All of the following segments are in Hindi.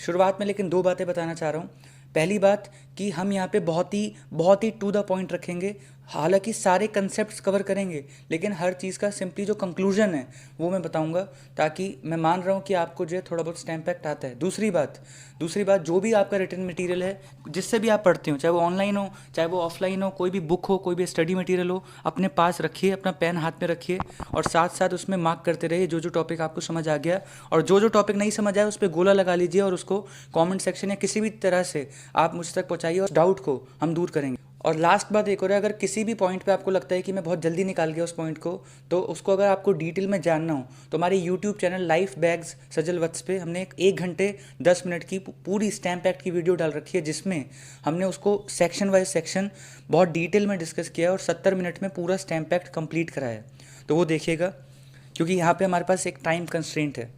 शुरुआत में लेकिन दो बातें बताना चाह रहा हूँ। पहली बात कि हम यहाँ पे बहुत ही टू द पॉइंट रखेंगे। हालांकि सारे कंसेप्ट्स कवर करेंगे, लेकिन हर चीज़ का सिंपली जो कंक्लूजन है वो मैं बताऊंगा, ताकि मैं मान रहा हूँ कि आपको जो है थोड़ा बहुत स्टैम्प पैक्ट आता है। दूसरी बात जो भी आपका रिटर्न मटेरियल है, जिससे भी आप पढ़ते हो, चाहे वो ऑनलाइन हो चाहे वो ऑफलाइन हो, कोई भी बुक हो, कोई भी स्टडी मटेरियल हो, अपने पास रखिए, अपना पेन हाथ में रखिए और साथ साथ उसमें मार्क करते रहिए जो जो टॉपिक आपको समझ आ गया। और जो जो टॉपिक नहीं समझ आया उस पर गोला लगा लीजिए और उसको कमेंट सेक्शन या किसी भी तरह से आप मुझ तक पहुंचाइए और डाउट को हम दूर करेंगे। और लास्ट बात एक और है, अगर किसी भी पॉइंट पे आपको लगता है कि मैं बहुत जल्दी निकाल गया उस पॉइंट को, तो उसको अगर आपको डिटेल में जानना हो तो हमारे यूट्यूब चैनल लाइफ बैग्स सजल वत्स पे हमने एक घंटे 10 मिनट की पूरी स्टैम्प एक्ट की वीडियो डाल रखी है, जिसमें हमने उसको सेक्शन वाइज सेक्शन बहुत डिटेल में डिस्कस किया है और 70 मिनट में पूरा स्टैम्प एक्ट कंप्लीट कराया है। तो वो देखिएगा, क्योंकि यहाँ पे हमारे पास एक टाइम कंस्ट्रेंट है।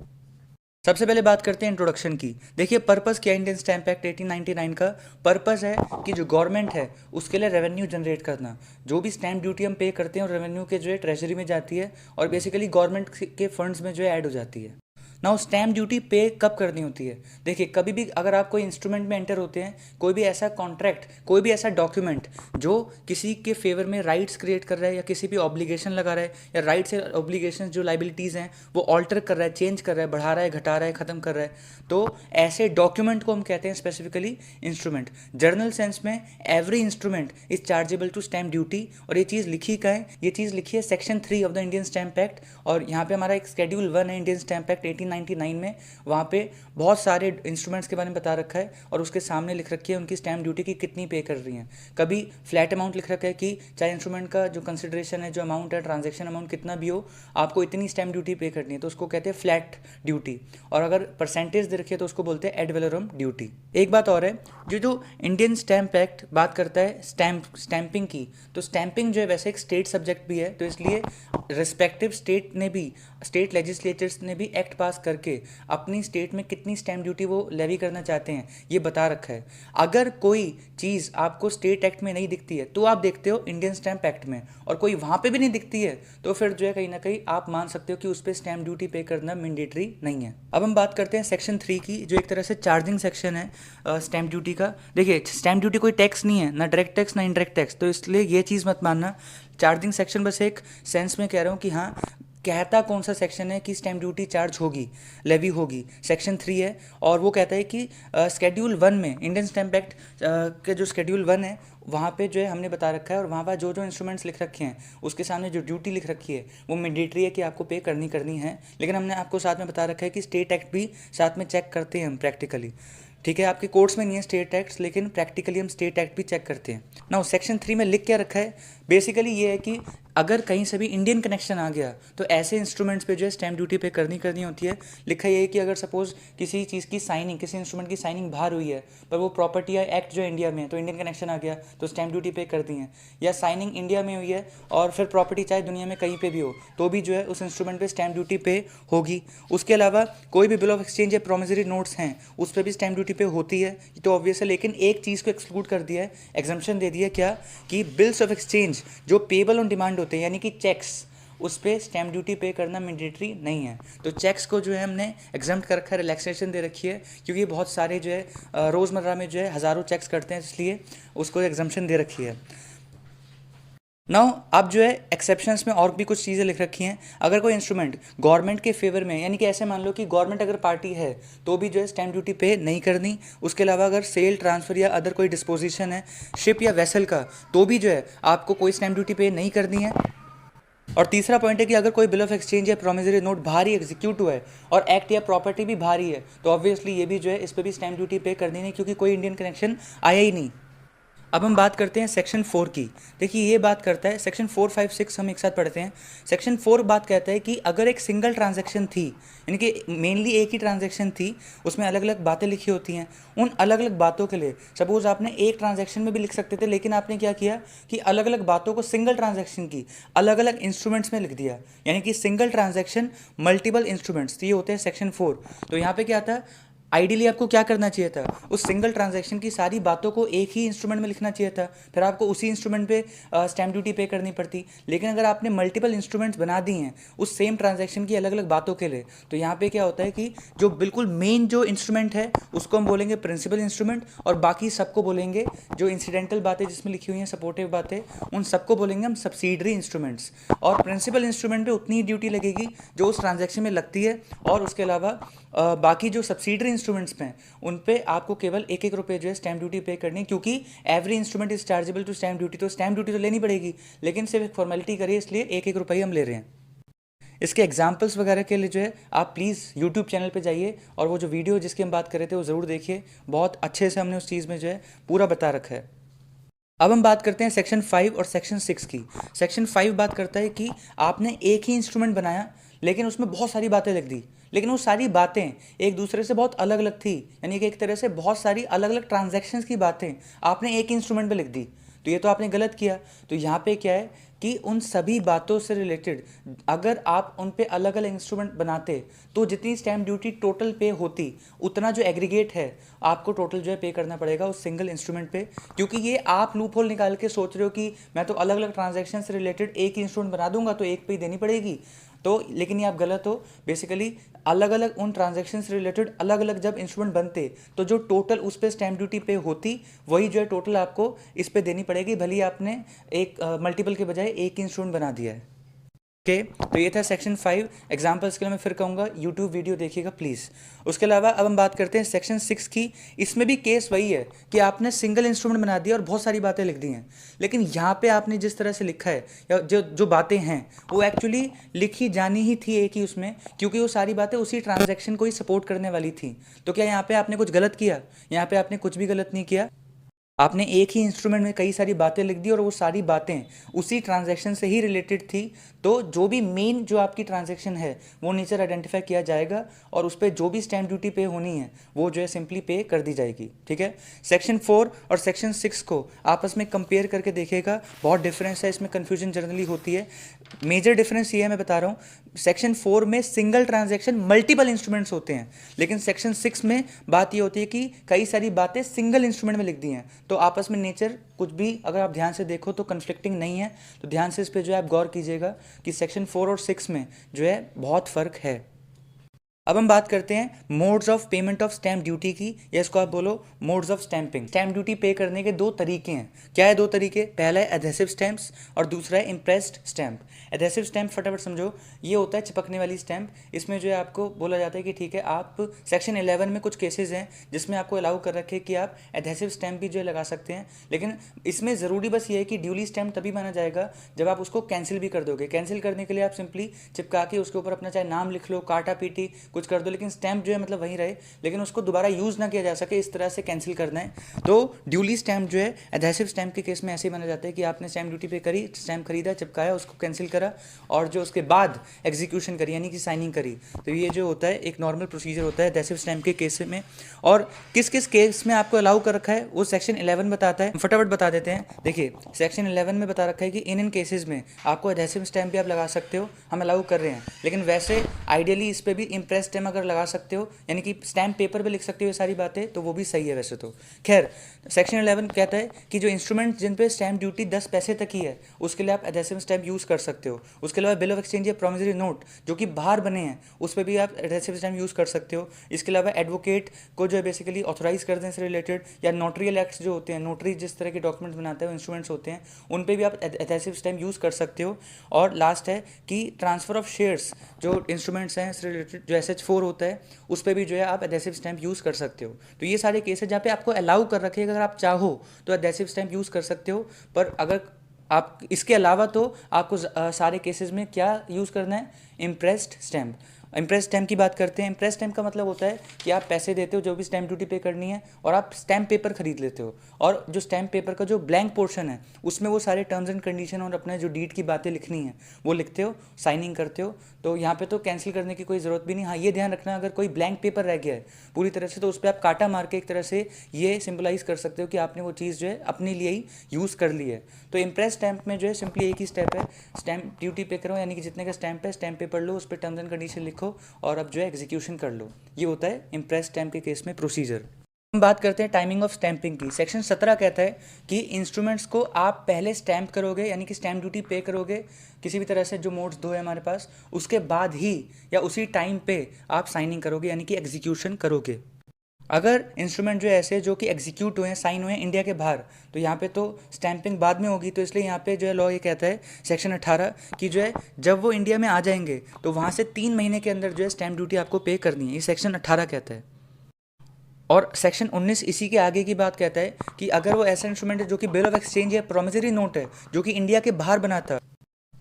सबसे पहले बात करते हैं इंट्रोडक्शन की। देखिए, पर्पस क्या है इंडियन स्टैम्प एक्ट 1899 का? पर्पस है कि जो गवर्नमेंट है उसके लिए रेवेन्यू जनरेट करना। जो भी स्टैम्प ड्यूटी हम पे करते हैं और रेवेन्यू के जो है ट्रेजरी में जाती है और बेसिकली गवर्नमेंट के फंड्स में जो है ऐड हो जाती है। ना स्टैम्प ड्यूटी पे कब करनी होती है? देखिए, कभी भी अगर आप कोई इंस्ट्रूमेंट में एंटर होते हैं, कोई भी ऐसा कॉन्ट्रैक्ट, कोई भी ऐसा डॉक्यूमेंट जो किसी के फेवर में राइट्स क्रिएट कर रहा है या किसी भी ऑब्लिगेशन लगा रहा है, या राइट्स या ऑब्लिगेशन जो लाइबिलिटीज़ हैं वो ऑल्टर कर रहा है, चेंज कर रहा है, बढ़ा रहा है, घटा रहा है, ख़त्म कर रहा है, तो ऐसे डॉक्यूमेंट को हम कहते हैं स्पेसिफिकली इंस्ट्रूमेंट। जर्नल सेंस में every instrument is chargeable to stamp duty. और ये चीज़ लिखी का है, ये चीज़ लिखी है section 3 of the Indian stamp act. और यहाँ पे हमारा एक शेड्यूल 1 है इंडियन स्टैम्प एक्ट 1899 में, वहाँ पे बहुत सारे इंस्ट्रूमेंट्स के बारे में बता रखा है और उसके सामने लिख रखी है उनकी स्टैम्प ड्यूटी की कितनी पे कर रही हैं। कभी फ्लैट अमाउंट लिख रखा है कि चाहे इंस्ट्रूमेंट का जो कंसिडरेशन है, जो अमाउंट है, ट्रांजेक्शन अमाउंट कितना भी हो, आपको इतनी स्टैम्प ड्यूटी पे करनी है, तो उसको कहते हैं फ्लैट ड्यूटी। और अगर परसेंटेज दे रखी है तो उसको बोलते हैं एड वैलोरम ड्यूटी। एक बात और है, जो इंडियन स्टैम्प एक्ट बात करता है स्टैंपिंग की, तो स्टैंपिंग जो है वैसे एक स्टेट सब्जेक्ट भी है, तो इसलिए रिस्पेक्टिव स्टेट लेजिस्लेचर्स ने भी एक्ट पास करके अपनी स्टेट में कितनी स्टैम्प ड्यूटी वो लेवी करना चाहते हैं ये बता रखा है। अगर कोई चीज़ आपको स्टेट एक्ट में नहीं दिखती है तो आप देखते हो इंडियन स्टैम्प एक्ट में, और कोई वहाँ पे भी नहीं दिखती है तो फिर जो है कहीं ना कहीं आप मान सकते हो कि उस पर स्टैम्प ड्यूटी पे करना मैंडेटरी नहीं है। अब हम बात करते हैं सेक्शन 3 की, जो एक तरह से चार्जिंग सेक्शन है स्टैम्प ड्यूटी का। देखिए, स्टैम्प ड्यूटी कोई टैक्स नहीं है, ना डायरेक्ट टैक्स ना इनडायरेक्ट टैक्स, तो इसलिए ये चीज़ मत मानना। चार्जिंग सेक्शन बस एक सेंस में कह रहा हूँ कि हाँ, कहता कौन सा सेक्शन है कि स्टैम्प ड्यूटी चार्ज होगी, लेवी होगी, सेक्शन 3 है। और वो कहता है कि शेड्यूल 1 में इंडियन स्टैम्प एक्ट के जो शेड्यूल 1 है वहाँ पे जो है हमने बता रखा है, और वहाँ पर जो जो इंस्ट्रूमेंट्स लिख रखे हैं उसके सामने जो ड्यूटी लिख रखी है वो मैंडेटरी है कि आपको पे करनी है। लेकिन हमने आपको साथ में बता रखा है कि स्टेट एक्ट भी साथ में चेक करते हैं हम प्रैक्टिकली। ठीक है, आपके कोर्ट्स में नहीं है स्टेट एक्ट्स, लेकिन प्रैक्टिकली हम स्टेट एक्ट भी चेक करते हैं ना। सेक्शन 3 में लिख क्या रखा है? बेसिकली ये है कि अगर कहीं से भी इंडियन कनेक्शन आ गया तो ऐसे इंस्ट्रूमेंट्स पे जो है स्टैम्प ड्यूटी पे करनी होती है। लिखा ये है कि अगर सपोज किसी चीज़ की साइनिंग, किसी इंस्ट्रूमेंट की साइनिंग बाहर हुई है पर वो प्रॉपर्टी या एक्ट जो इंडिया में है, तो इंडियन कनेक्शन आ गया तो स्टैम्प ड्यूटी पे कर दी है। या साइनिंग इंडिया में हुई है और फिर प्रॉपर्टी चाहे दुनिया में कहीं पर भी हो तो भी जो है उस इंस्ट्रूमेंट पर स्टैम्प ड्यूटी पे होगी। उसके अलावा कोई भी बिल ऑफ एक्सचेंज या प्रोमिसरी नोट्स हैं उस पर भी स्टैम्प ड्यूटी पे होती है, तो ऑब्वियस है। लेकिन एक चीज़ को एक्सक्लूड कर दिया है, एग्जम्पशन दे दिया, क्या कि बिल्स ऑफ एक्सचेंज जो पेबल ऑन डिमांड होते हैं, यानी कि चेक्स, उस पर स्टैम्प ड्यूटी पे करना मैंडेटरी नहीं है। तो चेक्स को जो है हमने एग्जाम्प्ट कर रखा है, रिलैक्सेशन दे रखी है, क्योंकि बहुत सारे जो है रोज़मर्रा में जो है हज़ारों चेक्स करते हैं, इसलिए उसको एग्जाम्पशन दे रखी है। नाउ अब जो है एक्सेप्शंस में और भी कुछ चीज़ें लिख रखी हैं। अगर कोई इंस्ट्रूमेंट गवर्नमेंट के फेवर में, यानी कि ऐसे मान लो कि गवर्नमेंट अगर पार्टी है तो भी जो है स्टैम्प ड्यूटी पे नहीं करनी। उसके अलावा अगर सेल, ट्रांसफ़र या अदर कोई डिस्पोजिशन है शिप या वेसल का, तो भी जो है आपको कोई स्टैम्प ड्यूटी पे नहीं करनी है। और तीसरा पॉइंट है कि अगर कोई बिल ऑफ एक्सचेंज या प्रोमिसरी नोट भारी एग्जीक्यूट हुआ है और एक्ट या प्रॉपर्टी भी भारी है तो ऑब्वियसली ये भी जो है इस पर भी स्टैम्प ड्यूटी पे करनी नहीं, क्योंकि कोई इंडियन कनेक्शन आया ही नहीं। अब हम बात करते हैं सेक्शन 4 की। देखिए, ये बात करता है सेक्शन 4, 5, 6 हम एक साथ पढ़ते हैं। सेक्शन 4 बात कहता है कि अगर एक सिंगल ट्रांजैक्शन थी, यानी कि मेनली एक ही ट्रांजैक्शन थी, उसमें अलग अलग बातें लिखी होती हैं, उन अलग अलग बातों के लिए सपोज आपने एक ट्रांजैक्शन में भी लिख सकते थे, लेकिन आपने क्या किया कि अलग अलग बातों को सिंगल ट्रांजैक्शन की अलग अलग इंस्ट्रूमेंट्स में लिख दिया, यानी कि सिंगल ट्रांजैक्शन मल्टीपल इंस्ट्रूमेंट्स, तो ये होते हैं सेक्शन 4। तो यहाँ पे क्या आता है, आइडियली आपको क्या करना चाहिए था, उस सिंगल ट्रांजैक्शन की सारी बातों को एक ही इंस्ट्रूमेंट में लिखना चाहिए था, फिर आपको उसी इंस्ट्रूमेंट पे स्टैम्प ड्यूटी पे करनी पड़ती। लेकिन अगर आपने मल्टीपल इंस्ट्रूमेंट्स बना दिए हैं उस सेम ट्रांजैक्शन की अलग अलग बातों के लिए, तो यहाँ पे क्या होता है कि जो बिल्कुल मेन जो इंस्ट्रूमेंट है उसको हम बोलेंगे प्रिंसिपल इंस्ट्रूमेंट, और बाकी सबको बोलेंगे, जो इंसिडेंटल बातें जिसमें लिखी हुई हैं सपोर्टिव बातें, उन सबको बोलेंगे हम सब्सिडरी इंस्ट्रूमेंट्स। और प्रिंसिपल इंस्ट्रूमेंट पे उतनी ड्यूटी लगेगी जो उस ट्रांजैक्शन में लगती है, और उसके अलावा बाकी जो सब्सिडरी इंस्ट्रूमेंट्स पे हैं उन पे आपको केवल 1-1 रुपये जो है स्टैम्प ड्यूटी पे करनी है, क्योंकि every instrument is chargeable to stamp duty, तो स्टैम्प ड्यूटी तो लेनी पड़ेगी, लेकिन सिर्फ एक फॉर्मेलिटी करिए, इसलिए 1-1 रुपये हम ले रहे हैं। इसके एग्जाम्पल्स वगैरह के लिए जो है आप प्लीज़ यूट्यूब चैनल पे जाइए और वो जो वीडियो जिसकी हम बात कर रहे थे वो ज़रूर देखिए, बहुत अच्छे से हमने उस चीज़ में जो है पूरा बता रखा है। अब हम बात करते हैं सेक्शन 5 और सेक्शन 6 की। सेक्शन 5 बात करता है कि आपने एक ही इंस्ट्रूमेंट बनाया लेकिन उसमें बहुत सारी बातें लिख दी, लेकिन वो सारी बातें एक दूसरे से बहुत अलग अलग थी, यानी कि एक तरह से बहुत सारी अलग अलग ट्रांजैक्शंस की बातें आपने एक ही इंस्ट्रूमेंट पे लिख दी, तो ये तो आपने गलत किया। तो यहाँ पे क्या है कि उन सभी बातों से रिलेटेड अगर आप उन पे अलग अलग इंस्ट्रूमेंट बनाते तो जितनी स्टैम्प ड्यूटी टोटल पे होती उतना जो एग्रीगेट है आपको टोटल जो है पे करना पड़ेगा उस सिंगल इंस्ट्रूमेंट पे। क्योंकि ये आप लूप होल निकाल के सोच रहे हो कि मैं तो अलग अलग ट्रांजैक्शन से रिलेटेड एक ही इंस्ट्रूमेंट बना दूंगा तो एक पे ही देनी पड़ेगी, तो लेकिन ये आप गलत हो। बेसिकली अलग अलग उन ट्रांजैक्शन से रिलेटेड अलग अलग जब इंस्ट्रूमेंट बनते तो जो टोटल उस पर स्टैम्प ड्यूटी पे होती वही जो है टोटल आपको इस पे देनी पड़ेगी, भले ही आपने एक मल्टीपल के बजाय एक इंस्ट्रूमेंट बना दिया है। ओके, तो ये था सेक्शन 5। एग्जाम्पल्स के लिए मैं फिर कहूँगा यूट्यूब वीडियो देखिएगा प्लीज़। उसके अलावा अब हम बात करते हैं सेक्शन 6 की। इसमें भी केस वही है कि आपने सिंगल इंस्ट्रूमेंट बना दिया और बहुत सारी बातें लिख दी हैं, लेकिन यहाँ पे आपने जिस तरह से लिखा है या जो जो बातें हैं वो एक्चुअली लिखी जानी ही थी एक ही उसमें, क्योंकि वो सारी बातें उसी ट्रांजैक्शन को ही सपोर्ट करने वाली थी। तो क्या यहाँ पे आपने कुछ गलत किया? यहाँ पे आपने कुछ भी गलत नहीं किया। आपने एक ही इंस्ट्रूमेंट में कई सारी बातें लिख दी और वो सारी बातें उसी ट्रांजैक्शन से ही रिलेटेड थी, तो जो भी मेन जो आपकी ट्रांजैक्शन है वो नीचे आइडेंटिफाई किया जाएगा और उस पर जो भी स्टैम्प ड्यूटी पे होनी है वो जो है सिंपली पे कर दी जाएगी। ठीक है, सेक्शन 4 और सेक्शन 6 को आपस में कंपेयर करके देखिएगा, बहुत डिफरेंस है, इसमें कन्फ्यूजन जनरली होती है। मेजर डिफरेंस ये है, मैं बता रहा हूँ, सेक्शन 4 में सिंगल ट्रांजैक्शन मल्टीपल इंस्ट्रूमेंट्स होते हैं, लेकिन सेक्शन 6 में बात ये होती है कि कई सारी बातें सिंगल इंस्ट्रूमेंट में लिख दी हैं, तो आपस में नेचर कुछ भी अगर आप ध्यान से देखो तो कन्फ्लिक्टिंग नहीं है। तो ध्यान से इस पे जो है आप गौर कीजिएगा कि सेक्शन 4 और 6 में जो है बहुत फ़र्क है। अब हम बात करते हैं modes of payment of stamp duty की, या इसको आप बोलो modes of stamping. Stamp duty पे करने के दो तरीके हैं। क्या है दो तरीके? पहला है एडहेसिव स्टैम्प्स और दूसरा है इम्प्रेस्ड स्टैम्प। एडहेसिव स्टैम्प फटाफट समझो, ये होता है चिपकने वाली स्टैम्प। इसमें जो है आपको बोला जाता है कि ठीक है, आप सेक्शन 11 में कुछ केसेस हैं जिसमें आपको अलाउ कर रखे कि आप एडहेसिव स्टैम्प भी जो है लगा सकते हैं, लेकिन इसमें ज़रूरी बस ये है कि ड्यूली स्टैम्प तभी माना जाएगा जब आप उसको कैंसिल भी कर दोगे। कैंसिल करने के लिए आप सिंपली चिपका के उसके ऊपर अपना चाहे नाम लिख लो, काटा पीटी कुछ कर दो, लेकिन स्टैम्प जो है मतलब वहीं रहे, लेकिन उसको दोबारा यूज़ ना किया जा सके, इस तरह से कैंसिल करना है। तो ड्यूली स्टैम्प जो है एडहेसिव स्टैम्प के केस में ऐसे ही माना जाता है कि आपने स्टैम्प ड्यूटी पे करी, स्टैम्प खरीदा, चिपकाया, उसको कैंसिल करा और जो उसके बाद एग्जीक्यूशन करी यानी कि साइनिंग करी, तो ये जो होता है एक नॉर्मल प्रोसीजर होता है एडहेसिव स्टैम्प के केस में। और किस किस केस में आपको अलाउ कर रखा है वो सेक्शन 11 बताता है, फटाफट बता देते हैं। देखिए सेक्शन 11 में बता रखा है कि इन केसेस में आपको एडहेसिव स्टैम्प भी आप लगा सकते हो, हम अलाउ कर रहे हैं, लेकिन वैसे आइडियली इस पर भी इम्प्रेस स्टैम्प अगर लगा सकते हो यानी कि स्टैम्प पेपर पे लिख सकते हो ये सारी बातें, तो वो भी सही है वैसे तो। खैर सेक्शन 11 कहता है कि जो इंस्ट्रूमेंट जिन पे स्टैम्प ड्यूटी 10 पैसे तक ही है उसके लिए आप एडहेसिव स्टैम्प यूज़ कर सकते हो। उसके अलावा बिल ऑफ एक्सचेंज या प्रोमिसरी नोट जो कि बाहर बने हैं उस पर भी आप एडहेसिव स्टैम्प यूज़ कर सकते हो। इसके अलावा एडवोकेट को जो है बेसिकली ऑथोराइज कर देने से रिलेटेड या नोटरियल एक्ट्स जो होते हैं, नोटरी जिस तरह के डॉक्यूमेंट्स बनाते हैं वो इंस्ट्रूमेंट्स होते हैं, उन पर भी आप एडहेसिव स्टैम्प यूज़ कर सकते हो। और लास्ट है कि ट्रांसफ़र ऑफ शेयर्स जो इंस्ट्रूमेंट्स हैं इससे रिलेटेड जो SH4 होता है उस पर भी जो है आप एडहेसिव स्टैम्प यूज़ कर सकते हो। तो ये सारे केस है जहाँ पे आपको अलाउ कर रखे, अगर आप चाहो तो एडहेसिव स्टैम्प यूज़ कर सकते हो, पर अगर आप इसके अलावा तो आपको सारे केसेस में क्या यूज़ करना है? Impressed stamp. इम्प्रेस स्टैम्प की बात करते हैं। इम्प्रेस स्टैम्प का मतलब होता है कि आप पैसे देते हो जो भी स्टैम्प ड्यूटी पे करनी है और आप स्टैम्प पेपर खरीद लेते हो, और जो स्टैम्प पेपर का जो ब्लैंक पोर्शन है उसमें वो सारे टर्म्स एंड कंडीशन और अपने जो डीड की बातें लिखनी है वो लिखते हो, साइनिंग करते हो। तो यहाँ पे तो कैंसिल करने की कोई ज़रूरत भी नहीं। हाँ ये ध्यान रखना, अगर कोई ब्लैंक पेपर रह गया है पूरी तरह से तो उस पर आप काटा मार के एक तरह से ये सिंबलाइज कर सकते हो कि आपने वो चीज़ जो है अपने लिए ही यूज़ कर ली है। तो इम्प्रेस स्टैम्प में जो है सिंपली एक ही स्टेप है, स्टैम्प ड्यूटी पे करो यानी कि जितने का स्टैम्प है स्टैम्प पेपर लो, उस पर टर्म्स एंड कंडीशन लिख लिखो और अब जो है एग्जीक्यूशन कर लो। ये होता है इम्प्रेस स्टैम्प के केस में प्रोसीजर। हम बात करते हैं टाइमिंग ऑफ स्टैंपिंग की। सेक्शन 17 कहता है कि इंस्ट्रूमेंट्स को आप पहले स्टैंप करोगे, यानी कि स्टैंप ड्यूटी पे करोगे किसी भी तरह से, जो मोड्स दो है हमारे पास, उसके बाद ही या उसी टाइम पे आप साइनिंग करोगे, यानी कि एग्जीक्यूशन करोगे। अगर इंस्ट्रूमेंट जो है ऐसे जो कि एग्जीक्यूट हुए हैं, साइन हुए हैं इंडिया के बाहर, तो यहाँ पे तो स्टैंपिंग बाद में होगी। तो इसलिए यहाँ पे जो है लॉ ये कहता है सेक्शन 18 कि जो है जब वो इंडिया में आ जाएंगे तो वहाँ से 3 महीने के अंदर जो है स्टैंप ड्यूटी आपको पे करनी है। ये सेक्शन 18 कहता है। और सेक्शन 19 इसी के आगे की बात कहता है कि अगर वो ऐसा इंस्ट्रूमेंट है जो कि बिल ऑफ एक्सचेंज या प्रोमिसरी नोट है जो कि इंडिया के बाहर बना था,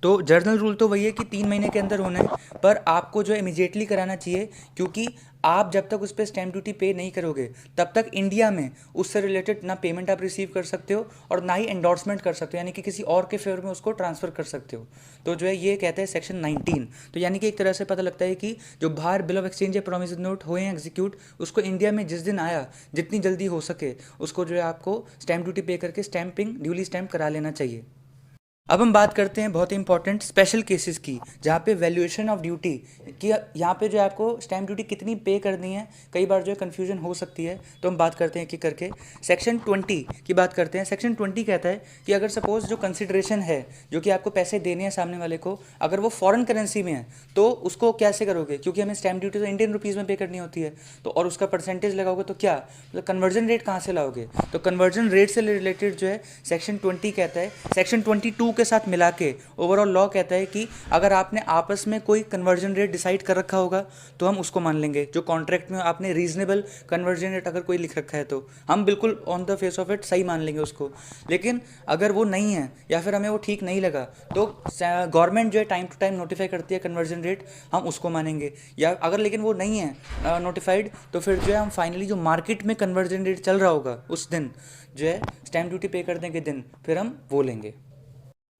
तो जर्नल रूल तो वही है कि 3 महीने के अंदर होना है, पर आपको जो है इमीडिएटली कराना चाहिए, क्योंकि आप जब तक उस पर स्टैम्प ड्यूटी पे नहीं करोगे तब तक इंडिया में उससे रिलेटेड ना पेमेंट आप रिसीव कर सकते हो और ना ही एंडोर्समेंट कर सकते हो, यानी कि किसी और के फेवर में उसको ट्रांसफ़र कर सकते हो। तो जो है ये कहते हैं सेक्शन 19। तो यानी कि एक तरह से पता लगता है कि जो बाहर बिल ऑफ एक्सचेंज या प्रोमिसरी नोट हुए हैं एग्जीक्यूट, उसको इंडिया में जिस दिन आया जितनी जल्दी हो सके उसको जो है आपको स्टैम्प ड्यूटी पे करके स्टैंपिंग ड्यूली स्टैम्प करा लेना चाहिए। अब हम बात करते हैं बहुत इंपॉर्टेंट स्पेशल केसेस की, जहाँ पे वैल्यूएशन ऑफ ड्यूटी कि यहाँ पे जो है आपको स्टैम्प ड्यूटी कितनी पे करनी है, कई बार जो है कन्फ्यूजन हो सकती है। तो हम बात करते हैं कि करके सेक्शन 20 की बात करते हैं। सेक्शन 20 कहता है कि अगर सपोज जो कंसिडरेशन है जो कि आपको पैसे देने हैं सामने वाले को, अगर वो फॉरेन करेंसी में है तो उसको कैसे करोगे, क्योंकि हमें स्टैम्प ड्यूटी तो इंडियन रुपीज़ में पे करनी होती है, तो और उसका परसेंटेज लगाओगे तो क्या मतलब कन्वर्जन रेट कहाँ से लाओगे। तो कन्वर्जन रेट से रिलेटेड जो है सेक्शन 20 कहता है। सेक्शन 22 के साथ मिला के ओवरऑल लॉ कहता है कि अगर आपने आपस में कोई कन्वर्जन रेट डिसाइड कर रखा होगा तो हम उसको मान लेंगे। जो कॉन्ट्रैक्ट में आपने रीजनेबल कन्वर्जन रेट अगर कोई लिख रखा है तो हम बिल्कुल on the face of it सही मान लेंगे उसको। लेकिन अगर वो नहीं है या फिर हमें वो ठीक नहीं लगा तो गवर्नमेंट जो है टाइम टू टाइम नोटिफाई करती है कन्वर्जन रेट, हम उसको मानेंगे। या अगर लेकिन वो नहीं है नोटिफाइड तो फिर जो है हम फाइनली जो मार्केट में कन्वर्जन रेट चल रहा होगा उस दिन जो है स्टैम्प ड्यूटी पे करने के दिन फिर हम वो लेंगे।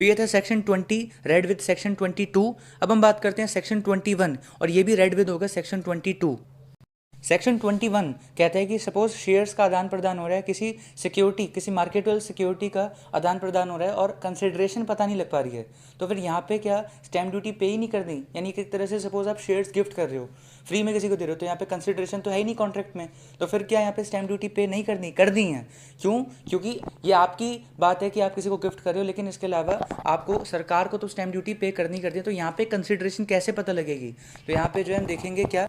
तो ये था सेक्शन 20 रेड विद सेक्शन 22। अब हम बात करते हैं सेक्शन 21 और ये भी रेड विद होगा सेक्शन 22। सेक्शन 21 कहता है कि सपोज शेयर्स का आदान प्रदान हो रहा है, किसी सिक्योरिटी किसी मार्केटेबल सिक्योरिटी का आदान प्रदान हो रहा है और कंसिडरेशन पता नहीं लग पा रही है, तो फिर यहाँ पे क्या स्टैम्प ड्यूटी पे ही नहीं करनी। यानी कि एक तरह से सपोज आप शेयर्स गिफ्ट कर रहे हो, फ्री में किसी को दे रहे हो, तो यहाँ पे कंसिडरेशन तो है ही नहीं कॉन्ट्रैक्ट में, तो फिर क्या यहाँ पे स्टैम्प ड्यूटी पे नहीं करनी, कर दी है। क्यों? क्योंकि ये आपकी बात है कि आप किसी को गिफ्ट कर रहे हो, लेकिन इसके अलावा आपको सरकार को तो स्टैम्प ड्यूटी पे करनी करती है। तो यहाँ पे कंसिडरेशन कैसे पता लगेगी, तो यहाँ पे जो है हम देखेंगे क्या,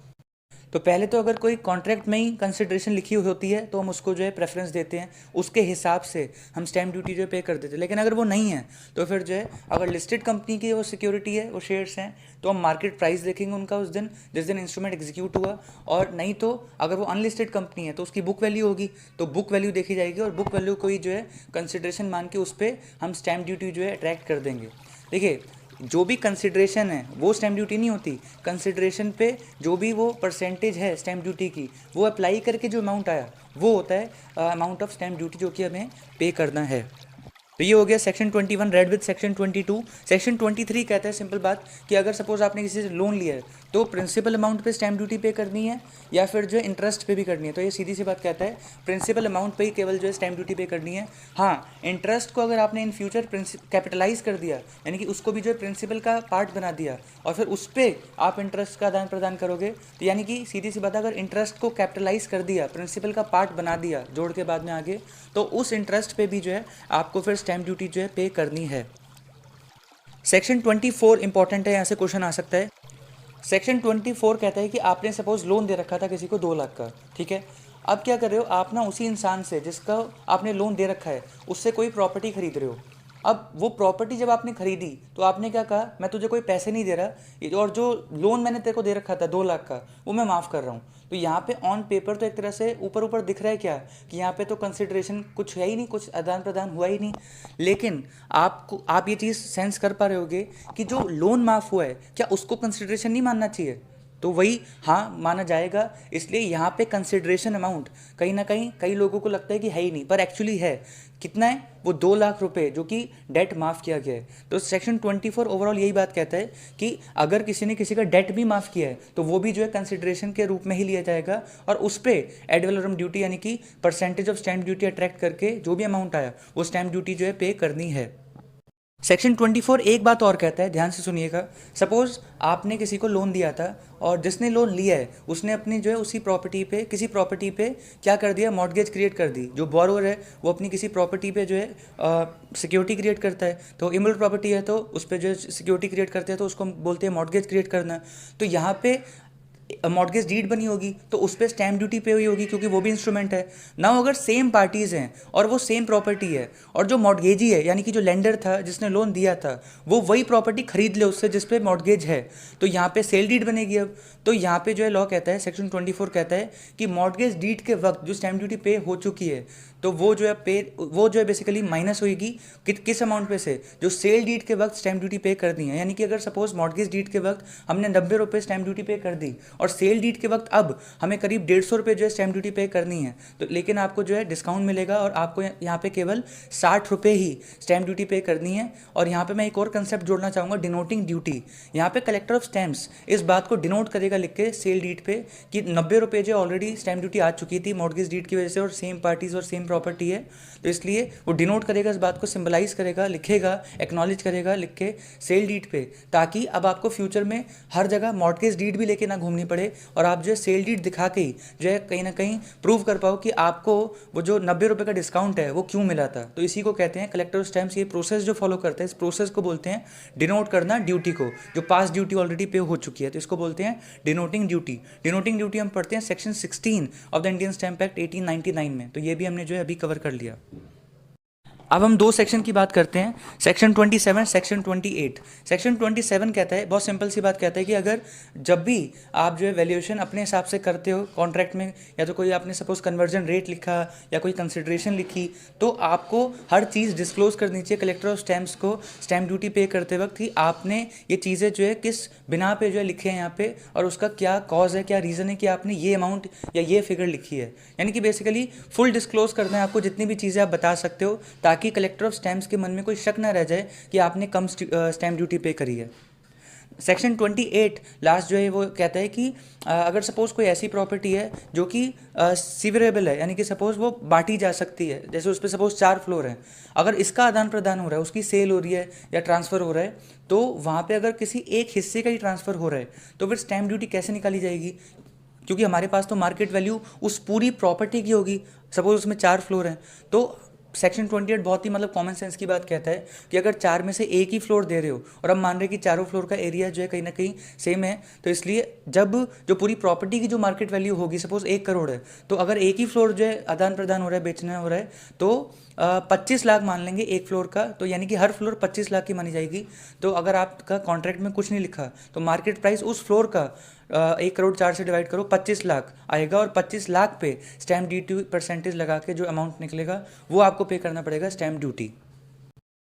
तो पहले तो अगर कोई कॉन्ट्रैक्ट में ही कंसिडरेशन लिखी हुई होती है तो हम उसको जो है प्रेफरेंस देते हैं, उसके हिसाब से हम स्टैम्प ड्यूटी जो है पे कर देते हैं। लेकिन अगर वो नहीं है तो फिर जो है अगर लिस्टेड कंपनी की वो सिक्योरिटी है, वो शेयर्स हैं, तो हम मार्केट प्राइस देखेंगे उनका उस दिन जिस दिन इंस्ट्रूमेंट एग्जीक्यूट हुआ। और नहीं तो अगर वो अनलिस्टेड कंपनी है तो उसकी बुक वैल्यू होगी, तो बुक वैल्यू देखी जाएगी और बुक वैल्यू को ही जो है कंसिडरेशन मान के उस पर हम स्टैम्प ड्यूटी जो है अट्रैक्ट कर देंगे। देखिए जो भी कंसिडरेशन है वो स्टैम्प ड्यूटी नहीं होती, कंसिडरेशन पे जो भी वो परसेंटेज है स्टैम्प ड्यूटी की वो अप्लाई करके जो अमाउंट आया वो होता है अमाउंट ऑफ स्टैम्प ड्यूटी जो कि हमें पे करना है। तो ये हो गया section 21 read with section 22। Section 23 कहता है सिंपल बात कि अगर सपोज आपने किसी से लोन लिया है तो प्रिंसिपल अमाउंट पे स्टैम्प ड्यूटी पे करनी है या फिर जो है इंटरेस्ट पे भी करनी है। तो ये सीधी सी बात कहता है प्रिंसिपल अमाउंट पे ही केवल जो है स्टैम्प ड्यूटी पे करनी है। हाँ, इंटरेस्ट को अगर आपने इन फ्यूचर कैपिटलाइज कर दिया, यानी कि उसको भी जो है प्रिंसिपल का पार्ट बना दिया और फिर उस पर आप इंटरेस्ट का आदान प्रदान करोगे, तो यानी कि सीधी सी बात है, अगर इंटरेस्ट को कैपिटलाइज कर दिया, प्रिंसिपल का पार्ट बना दिया जोड़ के बाद में आगे, तो उस इंटरेस्ट पे भी जो है आपको फिर स्टैम्प ड्यूटी जो है पे करनी है। सेक्शन 24 इंपॉर्टेंट है, यहाँ से क्वेश्चन आ सकता है। सेक्शन 24 कहता है कि आपने सपोज लोन दे रखा था किसी को 2 लाख का, ठीक है। अब क्या कर रहे हो आप ना, उसी इंसान से जिसका आपने लोन दे रखा है उससे कोई प्रॉपर्टी खरीद रहे हो। अब वो प्रॉपर्टी जब आपने खरीदी तो आपने क्या कहा, मैं तुझे कोई पैसे नहीं दे रहा और जो लोन मैंने तेरे को दे रखा था 2 लाख का वो मैं माफ़ कर रहा हूँ। तो यहाँ पे ऑन पेपर तो एक तरह से ऊपर ऊपर दिख रहा है क्या कि यहाँ पे तो कंसिडरेशन कुछ है ही नहीं, कुछ आदान प्रदान हुआ ही नहीं। लेकिन आप ये चीज़ सेंस कर पा रहे होगे कि जो लोन माफ़ हुआ है क्या उसको कंसिडरेशन नहीं मानना चाहिए, तो वही हाँ माना जाएगा। इसलिए यहाँ पे कंसिडरेशन अमाउंट कहीं ना कहीं कई लोगों को लगता है कि है ही नहीं, पर एक्चुअली है। कितना है वो 2 लाख रुपए जो कि डेट माफ़ किया गया है। तो सेक्शन 24 ओवरऑल यही बात कहता है कि अगर किसी ने किसी का डेट भी माफ़ किया है तो वो भी जो है कंसिडरेशन के रूप में ही लिया जाएगा और उस पर एड वैलोरम ड्यूटी यानी कि percentage of stamp duty attract करके जो भी अमाउंट आया वो स्टैम्प ड्यूटी जो है पे करनी है। सेक्शन 24 एक बात और कहता है, ध्यान से सुनिएगा। सपोज आपने किसी को लोन दिया था और जिसने लोन लिया है उसने अपनी जो है उसी प्रॉपर्टी पे, किसी प्रॉपर्टी पे क्या कर दिया, मॉर्गेज क्रिएट कर दी। जो बोरोवर है वो अपनी किसी प्रॉपर्टी पे जो है सिक्योरिटी क्रिएट करता है, तो इमूवेबल प्रॉपर्टी है तो उस पर जो है सिक्योरिटी क्रिएट करते हैं, तो उसको हम बोलते हैं मॉर्गेज क्रिएट करना। तो यहाँ पे मॉर्गेज डीड बनी होगी तो उस पर स्टैम्प ड्यूटी पे हुई होगी, क्योंकि वो भी इंस्ट्रूमेंट है ना। अगर सेम पार्टीज़ हैं और वो सेम प्रॉपर्टी है और जो मॉर्गेजी है यानी कि जो लेंडर था जिसने लोन दिया था वो वही प्रॉपर्टी खरीद ले उससे जिस पे मॉर्गेज है, तो यहाँ पे सेल डीड बनेगी। अब तो यहाँ पे जो है लॉ कहता है, सेक्शन 24 कहता है कि मॉर्गेज डीड के वक्त जो स्टैम्प ड्यूटी पे हो चुकी है तो वो जो है बेसिकली माइनस होगी किस अमाउंट पे से, जो सेल डीड के वक्त स्टैम्प ड्यूटी पे कर दी है। यानी कि अगर सपोज मॉर्गेज डीड के वक्त हमने 90 रुपये स्टैम्प ड्यूटी पे कर दी और सेल डीड के वक्त अब हमें करीब 150 रुपये जो है स्टैम्प ड्यूटी पे करनी है, तो लेकिन आपको जो है डिस्काउंट मिलेगा और आपको यहाँ पे केवल 60 रुपये ही स्टैम्प ड्यूटी पे करनी है। और यहाँ पे मैं एक और कंसेप्ट जोड़ना चाहूँगा, डिनोटिंग ड्यूटी। यहाँ पे कलेक्टर ऑफ स्टैम्प्स इस बात को डिनोट करेगा लिख के सेल डीड पे कि 90 रुपये जो ऑलरेडी स्टैम्प ड्यूटी आ चुकी थी मॉर्गेज डीड की वजह से और सेम पार्टीज और सेम प्रॉपर्टी है, तो इसलिए वो डिनोट करेगा, इस बात को सिंबलाइज करेगा, लिखेगा, एक्नॉलेज करेगा लिख के सेल डीड पे, ताकि अब आपको फ्यूचर में हर जगह मॉर्गेज डीड भी लेके ना घूमनी पड़े और आप जो है सेल डीड दिखा के ही जो है कहीं ना कहीं प्रूव कर पाओ कि आपको वो जो 90 रुपये का डिस्काउंट है वो क्यों मिला था। तो इसी को कहते हैं कलेक्टर ऑफ स्टैम्प्स। ये प्रोसेस जो फॉलो करते हैं इस प्रोसेस को बोलते हैं डिनोट करना ड्यूटी को, जो पास ड्यूटी ऑलरेडी पे हो चुकी है, तो इसको बोलते हैं डिनोटिंग ड्यूटी। डिनोटिंग ड्यूटी हम पढ़ते हैं section 16 of the Indian stamp act 1899 में, तो ये भी हमने जो है अभी कवर कर लिया। अब हम दो सेक्शन की बात करते हैं, सेक्शन 27, सेक्शन 28। सेक्शन 27 कहता है, बहुत सिंपल सी बात कहता है कि अगर जब भी आप जो है वैल्यूएशन अपने हिसाब से करते हो कॉन्ट्रैक्ट में, या तो कोई आपने सपोज कन्वर्जन रेट लिखा या कोई कंसिडरेशन लिखी, तो आपको हर चीज़ डिस्क्लोज करनी चाहिए कलेक्टर ऑफ स्टैम्प्स को स्टैम्प ड्यूटी पे करते वक्त कि आपने ये चीज़ें जो है किस बिना पे जो है लिखे हैं यहाँ पे और उसका क्या कॉज है, क्या रीज़न है कि आपने ये अमाउंट या ये फिगर लिखी है। यानी कि बेसिकली फुल डिस्क्लोज करना है आपको, जितनी भी चीज़ें आप बता सकते हो, ताकि कलेक्टर ऑफ स्टैम्प्स के मन में कोई शक ना रह जाए कि आपने कम स्टैम्प ड्यूटी पे करी है। सेक्शन 28 लास्ट जो है वो कहता है कि अगर सपोज कोई ऐसी प्रॉपर्टी है जो कि सीवरेबल है, यानी कि सपोज वो बांटी जा सकती है, जैसे उस पर सपोज 4 फ्लोर हैं, अगर इसका आदान प्रदान हो रहा है, उसकी सेल हो रही है या ट्रांसफ़र हो रहा है, तो वहाँ पे अगर किसी एक हिस्से का ही ट्रांसफ़र हो रहा है तो फिर स्टैम्प ड्यूटी कैसे निकाली जाएगी, क्योंकि हमारे पास तो मार्केट वैल्यू उस पूरी प्रॉपर्टी की होगी। सपोज उसमें 4 फ्लोर हैं, तो सेक्शन 28 बहुत ही मतलब कॉमन सेंस की बात कहता है कि अगर 4 में से एक ही फ्लोर दे रहे हो और हम मान रहे हैं कि चारों फ्लोर का एरिया जो है कहीं ना कहीं सेम है, तो इसलिए जब जो पूरी प्रॉपर्टी की जो मार्केट वैल्यू होगी, सपोज 1 करोड़ है, तो अगर एक ही फ्लोर जो है आदान प्रदान हो रहा है, बेचना हो रहा है, तो 25 लाख मान लेंगे एक फ्लोर का, तो यानी कि हर फ्लोर 25 लाख की मानी जाएगी। तो अगर आपका कॉन्ट्रैक्ट में कुछ नहीं लिखा तो मार्केट प्राइस उस फ्लोर का 1 करोड़ 4 से डिवाइड करो 25 लाख आएगा, और 25 लाख पे स्टैम्प ड्यूटी परसेंटेज लगा के जो अमाउंट निकलेगा वो आपको पे करना पड़ेगा स्टैम्प ड्यूटी।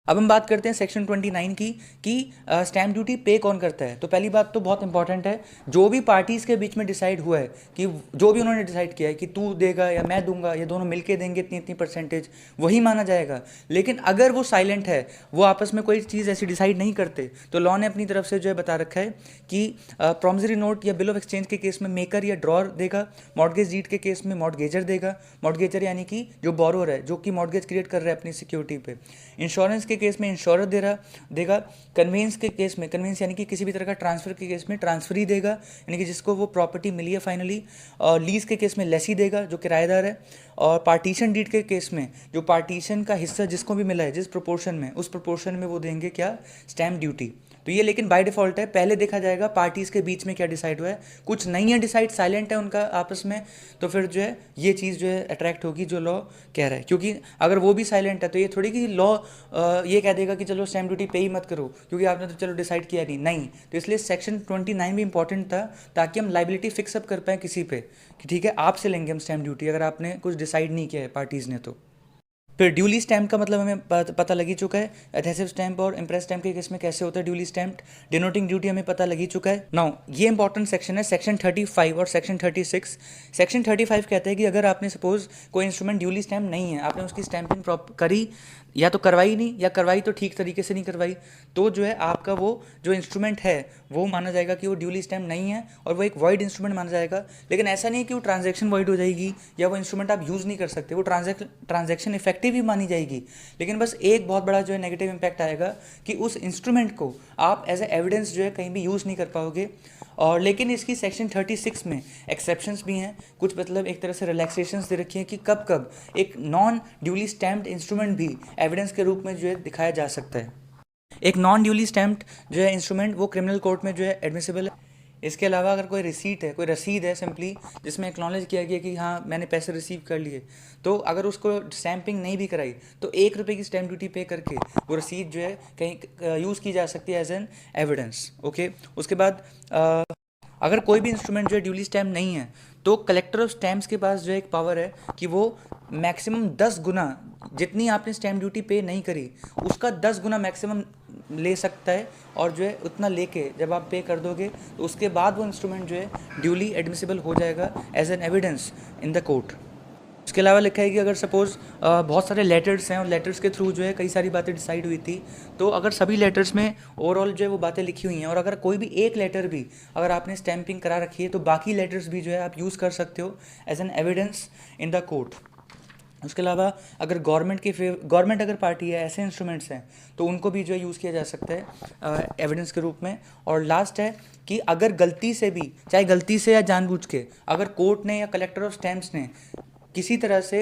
अब हम बात करते हैं सेक्शन 29 की कि स्टैम्प ड्यूटी पे कौन करता है। तो पहली बात तो बहुत इंपॉर्टेंट है, जो भी पार्टीज़ के बीच में डिसाइड हुआ है कि जो भी उन्होंने डिसाइड किया है कि तू देगा या मैं दूंगा या दोनों मिलके देंगे इतनी इतनी परसेंटेज, वही माना जाएगा। लेकिन अगर वो साइलेंट है, वो आपस में कोई चीज़ ऐसी डिसाइड नहीं करते, तो लॉ ने अपनी तरफ से जो है बता रखा है कि प्रॉमिसरी नोट या बिल ऑफ एक्सचेंज के केस में मेकर या ड्रॉर देगा, मॉर्गेज डीड के केस में मॉर्गेजर देगा, मॉर्गेजर यानी कि जो बोरोवर है जो कि मॉर्गेज क्रिएट कर रहा है अपनी सिक्योरिटी पे, इंश्योरेंस के केस में इंश्योरर देगा, कन्वेंस के केस में, कन्वेंस यानी कि किसी भी तरह का ट्रांसफर के केस में ट्रांसफरी देगा, यानी कि जिसको वो प्रॉपर्टी मिली है फाइनली, और लीज के केस में लेसी देगा जो किराएदार है, और पार्टीशन डीड के केस में जो पार्टीशन का हिस्सा जिसको भी मिला है जिस प्रोपोर्शन में, उस प्रोपोर्शन में वो देंगे क्या, स्टैम्प ड्यूटी। तो ये लेकिन बाय डिफ़ॉल्ट है, पहले देखा जाएगा पार्टीज़ के बीच में क्या डिसाइड हुआ है, कुछ नहीं है डिसाइड, साइलेंट है उनका आपस में, तो फिर जो है ये चीज़ जो है अट्रैक्ट होगी जो लॉ कह रहा है। क्योंकि अगर वो भी साइलेंट है तो ये थोड़ी कि लॉ ये कह देगा कि चलो स्टैम्प ड्यूटी पे ही मत करो क्योंकि आपने तो चलो डिसाइड किया नहीं। तो इसलिए सेक्शन 29 भी इंपॉर्टेंट था ताकि हम लाइबिलिटी फिक्सअप कर पाएँ किसी पे कि ठीक है आपसे लेंगे हम स्टैम्प ड्यूटी अगर आपने कुछ डिसाइड नहीं किया है पार्टीज़ ने। तो फिर ड्यूली स्टैम्प का मतलब हमें पता लगी चुका है, एडहेसिव स्टैम्प और इम्प्रेस स्टैम्प के केस में कैसे होता है ड्यूली स्टैम्प, डिनोटिंग ड्यूटी हमें पता लगी चुका है। नाउ ये इंपॉर्टेंट सेक्शन है सेक्शन 35 और सेक्शन 36। सेक्शन 35 कहता है कि अगर आपने सपोज कोई इंस्ट्रूमेंट ड्यूली स्टैम्प नहीं है, आपने उसकी स्टैंपिंग करी या तो करवाई नहीं, या करवाई तो ठीक तरीके से नहीं करवाई, तो जो है आपका वो जो इंस्ट्रूमेंट है वो माना जाएगा कि वो ड्यूली स्टैम्प नहीं है और वो एक वॉइड इंस्ट्रूमेंट माना जाएगा। लेकिन ऐसा नहीं है कि वो ट्रांजैक्शन वॉइड हो जाएगी या वो इंस्ट्रूमेंट आप यूज़ नहीं कर सकते, वो ट्रांजैक्शन इफेक्टिव इफेक्टिव ही मानी जाएगी, लेकिन बस एक बहुत बड़ा जो है नेगेटिव इम्पैक्ट आएगा कि उस इंस्ट्रूमेंट को आप एज ए एविडेंस जो है कहीं भी यूज़ नहीं कर पाओगे। और लेकिन इसकी सेक्शन 36 में एक्सेप्शंस भी हैं कुछ, मतलब एक तरह से रिलैक्सेशंस दे रखी हैं कि कब कब एक नॉन ड्यूली स्टैम्प्ड इंस्ट्रूमेंट भी एविडेंस के रूप में जो है दिखाया जा सकता है। एक नॉन ड्यूली स्टैम्प्ड जो है इंस्ट्रूमेंट वो क्रिमिनल कोर्ट में जो है एडमिसिबल है। इसके अलावा अगर कोई रिसीट है, कोई रसीद है सिंपली जिसमें एक्नॉलेज किया गया कि हाँ मैंने पैसे रिसीव कर लिए, तो अगर उसको स्टैंपिंग नहीं भी कराई तो 1 रुपये की स्टैम्प ड्यूटी पे करके वो रसीद जो है कहीं यूज़ की जा सकती है एज एन एविडेंस। ओके, उसके बाद अगर कोई भी इंस्ट्रूमेंट जो है ड्यूली स्टैम्प नहीं है तो कलेक्टर ऑफ स्टैम्प्स के पास जो है एक पावर है कि वो मैक्सिमम 10 गुना जितनी आपने स्टैम्प ड्यूटी पे नहीं करी उसका 10 गुना मैक्सिमम ले सकता है, और जो है उतना लेके जब आप पे कर दोगे तो उसके बाद वो इंस्ट्रूमेंट जो है ड्यूली एडमिसिबल हो जाएगा as an evidence in the court. इसके अलावा लिखा है कि अगर सपोज़ बहुत सारे लेटर्स हैं और लेटर्स के थ्रू जो है कई सारी बातें डिसाइड हुई थी, तो अगर सभी लेटर्स में ओवरऑल जो है वो बातें लिखी हुई हैं और अगर कोई भी एक लेटर भी अगर आपने स्टैंपिंग करा रखी है तो बाकी लेटर्स भी जो है आप यूज़ कर सकते हो as an evidence in the court. उसके अलावा अगर गवर्नमेंट अगर पार्टी है, ऐसे इंस्ट्रूमेंट्स हैं तो उनको भी जो है यूज़ किया जा सकता है एविडेंस के रूप में। और लास्ट है कि अगर गलती से भी, चाहे गलती से या जानबूझ के, अगर कोर्ट ने या कलेक्टर ऑफ स्टैम्प्स ने किसी तरह से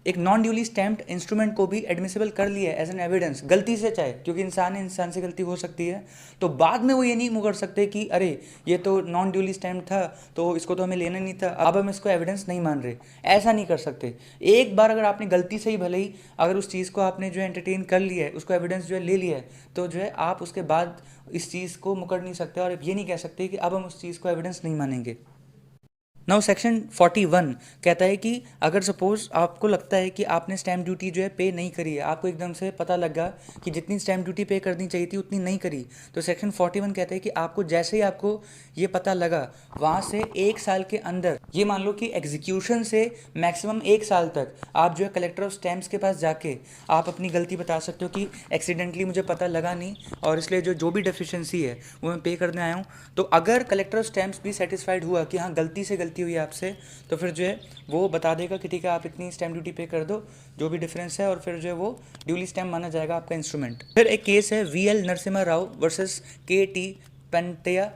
एक नॉन ड्यूली स्टैम्प्ड इंस्ट्रूमेंट को भी एडमिसिबल कर लिया है एज एन एविडेंस, गलती से, चाहे क्योंकि इंसान से गलती हो सकती है, तो बाद में वो ये नहीं मुकर सकते कि अरे ये तो नॉन ड्यूली स्टैम्प था तो इसको तो हमें लेना नहीं था, अब हम इसको एविडेंस नहीं मान रहे। ऐसा नहीं कर सकते। एक बार अगर आपने गलती से ही भले ही अगर उस चीज़ को आपने जो है एंटरटेन कर लिया है, उसको एविडेंस जो है ले लिया है, तो जो है आप उसके बाद इस चीज़ को मुकर नहीं सकते और ये नहीं कह सकते कि अब हम उस चीज़ को एविडेंस नहीं मानेंगे। नाउ सेक्शन 41 कहता है कि अगर सपोज़ आपको लगता है कि आपने स्टैम्प ड्यूटी जो है पे नहीं करी है, आपको एकदम से पता लगा कि जितनी स्टैम्प ड्यूटी पे करनी चाहिए थी उतनी नहीं करी, तो सेक्शन 41 कहता है कि आपको जैसे ही आपको ये पता लगा वहाँ से 1 साल के अंदर, ये मान लो कि एग्जीक्यूशन से मैक्सिमम 1 साल तक आप जो है कलेक्टर ऑफ स्टैम्प्स के पास जाके आप अपनी गलती बता सकते हो कि एक्सीडेंटली मुझे पता लगा नहीं और इसलिए जो भी डेफिशिएंसी है वो मैं पे करने आया हूँ। तो अगर कलेक्टर ऑफ स्टैम्प्स भी सेटिस्फाइड हुआ कि हाँ गलती से गलती हुई आपसे, तो फिर जो है वो बता देगा कि ठीक है आप इतनी स्टैम्प ड्यूटी पे कर दो, जो भी डिफरेंस है, और फिर जो है वो ड्यूली स्टैम्प माना जाएगा आपका इंस्ट्रूमेंट। फिर एक केस है VL Narasimha Rao versus KT पेंटया।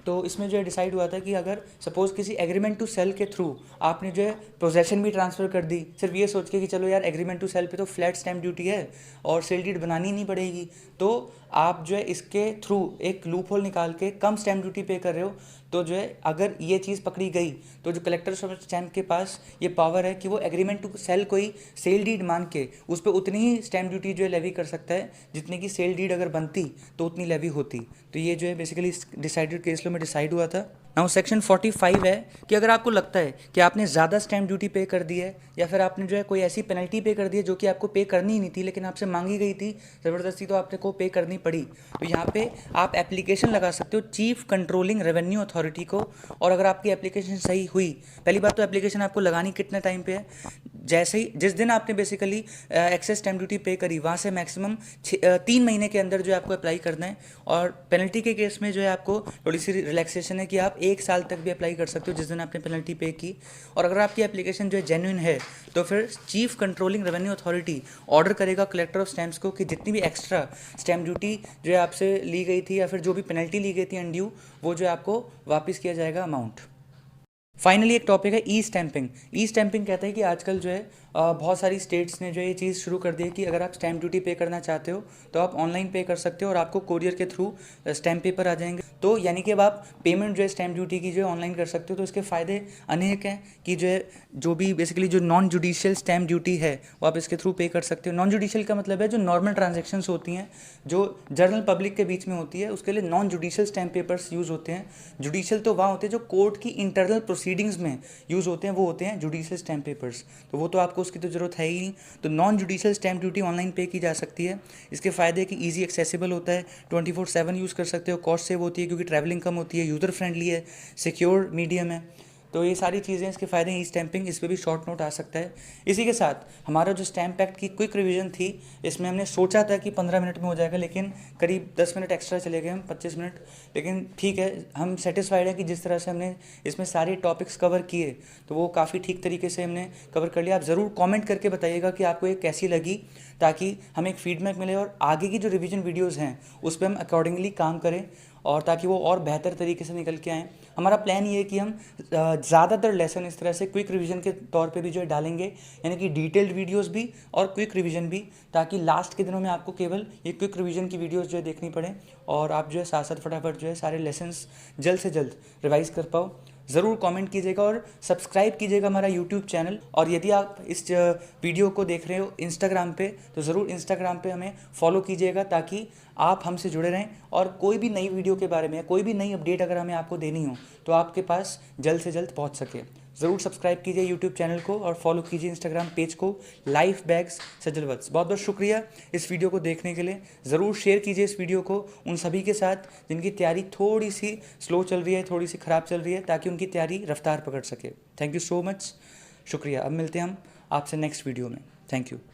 तो इसमें जो है डिसाइड हुआ था कि अगर सपोज़ किसी एग्रीमेंट टू सेल के थ्रू आपने जो है पोजेसन भी ट्रांसफ़र कर दी, सिर्फ ये सोच के कि चलो यार एग्रीमेंट टू सेल पे तो फ्लैट स्टैम्प ड्यूटी है और सेल डीड बनानी नहीं पड़ेगी, तो आप जो है इसके थ्रू एक लूप होल निकाल के कम स्टैम्प ड्यूटी पे कर रहे हो, तो जो है अगर ये चीज़ पकड़ी गई तो जो कलेक्टर ऑफ स्टैम्प के पास ये पावर है कि वो एग्रीमेंट टू सेल कोई सेल डीड मान के उस पर उतनी ही स्टैम्प ड्यूटी जो है लेवी कर सकता है जितनी की सेल डीड अगर बनती तो उतनी लेवी होती। तो ये जो है बेसिकली डिसाइडेड केस में डिसाइड हुआ था। नाउ सेक्शन 45 है कि अगर आपको लगता है कि आपने ज़्यादा स्टैम्प ड्यूटी पे कर दी है या फिर आपने जो है कोई ऐसी पेनल्टी पे कर दी है जो कि आपको पे करनी ही नहीं थी लेकिन आपसे मांगी गई थी ज़बरदस्ती, तो आपने को पे करनी पड़ी, तो यहाँ पे आप एप्लीकेशन लगा सकते हो चीफ कंट्रोलिंग रेवेन्यू अथॉरिटी को। और अगर आपकी एप्लीकेशन सही हुई, पहली बात तो एप्लीकेशन आपको लगानी कितने टाइम पे है, जैसे ही जिस दिन आपने बेसिकली एक्सेस स्टैम्प ड्यूटी पे करी वहाँ से मैक्सिमम 3 महीने के अंदर जो है आपको अप्लाई करना है। और पेनल्टी के केस में जो है आपको थोड़ी सी रिलैक्सेशन है कि आप 1 साल तक भी अप्लाई कर सकते हो जिस दिन आपने पेनल्टी पे की। और अगर आपकी एप्लीकेशन जो है जेन्युइन है तो फिर chief controlling revenue authority order करेगा कलेक्टर ऑफ स्टैम्प्स को कि जितनी भी एक्स्ट्रा स्टैम्प ड्यूटी जो है आपसे ली गई थी या फिर जो भी पेनल्टी ली गई थी अनड्यू, वो जो है आपको वापस किया जाएगा अमाउंट। फाइनली एक टॉपिक है ई स्टैंपिंग। ई स्टैंपिंग कहता है कि आजकल जो है बहुत सारी स्टेट्स ने जो ये चीज़ शुरू कर दी है कि अगर आप स्टैम्प ड्यूटी पे करना चाहते हो तो आप ऑनलाइन पे कर सकते हो और आपको कोरियर के थ्रू स्टैम्प पेपर आ जाएंगे। तो यानी कि अब आप पेमेंट जो है स्टैम्प ड्यूटी की जो है ऑनलाइन कर सकते हो। तो इसके फ़ायदे अनेक हैं कि जो है जो भी बेसिकली जो नॉन जुडिशियल स्टैम्प ड्यूटी है वो आप इसके थ्रू पे कर सकते हो। नॉन जुडिशियल का मतलब है जो नॉर्मल ट्रांजेक्शन्स होती हैं जो जनरल पब्लिक के बीच में होती है उसके लिए non judicial stamp papers use होते हैं। जुडिशियल तो वहाँ होते हैं जो कोर्ट की इंटरनल प्रोसीडिंग्स में यूज़ होते हैं, वो होते हैं जुडिशियल स्टैम्प पेपर्स। तो वो तो आपको उसकी तो ज़रूरत है ही नहीं। तो non judicial stamp duty online पे की जा सकती है। इसके फ़ायदे कि ईजी एक्सेसिबल होता है, 24/7 यूज़ कर सकते हो, कॉस्ट सेव होती है क्योंकि ट्रैवलिंग कम होती है, यूज़र फ्रेंडली है, सिक्योर मीडियम है। तो ये सारी चीज़ें, इसके फ़ायदे हैं। ई स्टैंपिंग, इस पर भी शॉर्ट नोट आ सकता है। इसी के साथ हमारा जो स्टैम्प एक्ट की क्विक रिवीजन थी, इसमें हमने सोचा था कि 15 मिनट में हो जाएगा, लेकिन करीब 10 मिनट एक्स्ट्रा चले गए हम, 25 मिनट। लेकिन ठीक है, हम सेटिस्फाइड है कि जिस तरह से हमने इसमें सारे टॉपिक्स कवर किए, तो वो काफ़ी ठीक तरीके से हमने कवर कर लिया। आप ज़रूर कमेंट करके बताइएगा कि आपको ये कैसी लगी, ताकि हमें एक फीडबैक मिले और आगे की जो रिवीजन वीडियोज़ हैं उस पर हम अकॉर्डिंगली काम करें, और ताकि वो और बेहतर तरीके से निकल के आएँ। हमारा प्लान ये है कि हम ज़्यादातर लेसन इस तरह से क्विक रिवीजन के तौर पे भी जो है डालेंगे, यानी कि डिटेल्ड वीडियोस भी और क्विक रिवीजन भी, ताकि लास्ट के दिनों में आपको केवल ये क्विक रिवीजन की वीडियोस जो है देखनी पड़े, और आप जो है साथ साथ फटाफट जो है सारे लेसन्स जल्द से जल्द रिवाइज़ कर पाओ। ज़रूर कमेंट कीजिएगा और सब्सक्राइब कीजिएगा हमारा यूट्यूब चैनल। और यदि आप इस वीडियो को देख रहे हो इंस्टाग्राम पे, तो ज़रूर इंस्टाग्राम पे हमें फॉलो कीजिएगा, ताकि आप हमसे जुड़े रहें, और कोई भी नई वीडियो के बारे में, कोई भी नई अपडेट अगर हमें आपको देनी हो तो आपके पास जल्द से जल्द पहुंच सके। ज़रूर सब्सक्राइब कीजिए यूट्यूब चैनल को और फॉलो कीजिए इंस्टाग्राम पेज को, लाइफ बैग्स सजल वत्स। बहुत बहुत शुक्रिया इस वीडियो को देखने के लिए। ज़रूर शेयर कीजिए इस वीडियो को उन सभी के साथ जिनकी तैयारी थोड़ी सी स्लो चल रही है, थोड़ी सी ख़राब चल रही है, ताकि उनकी तैयारी रफ्तार पकड़ सके। थैंक यू सो मच, शुक्रिया। अब मिलते हैं हम आपसे नेक्स्ट वीडियो में। Thank you.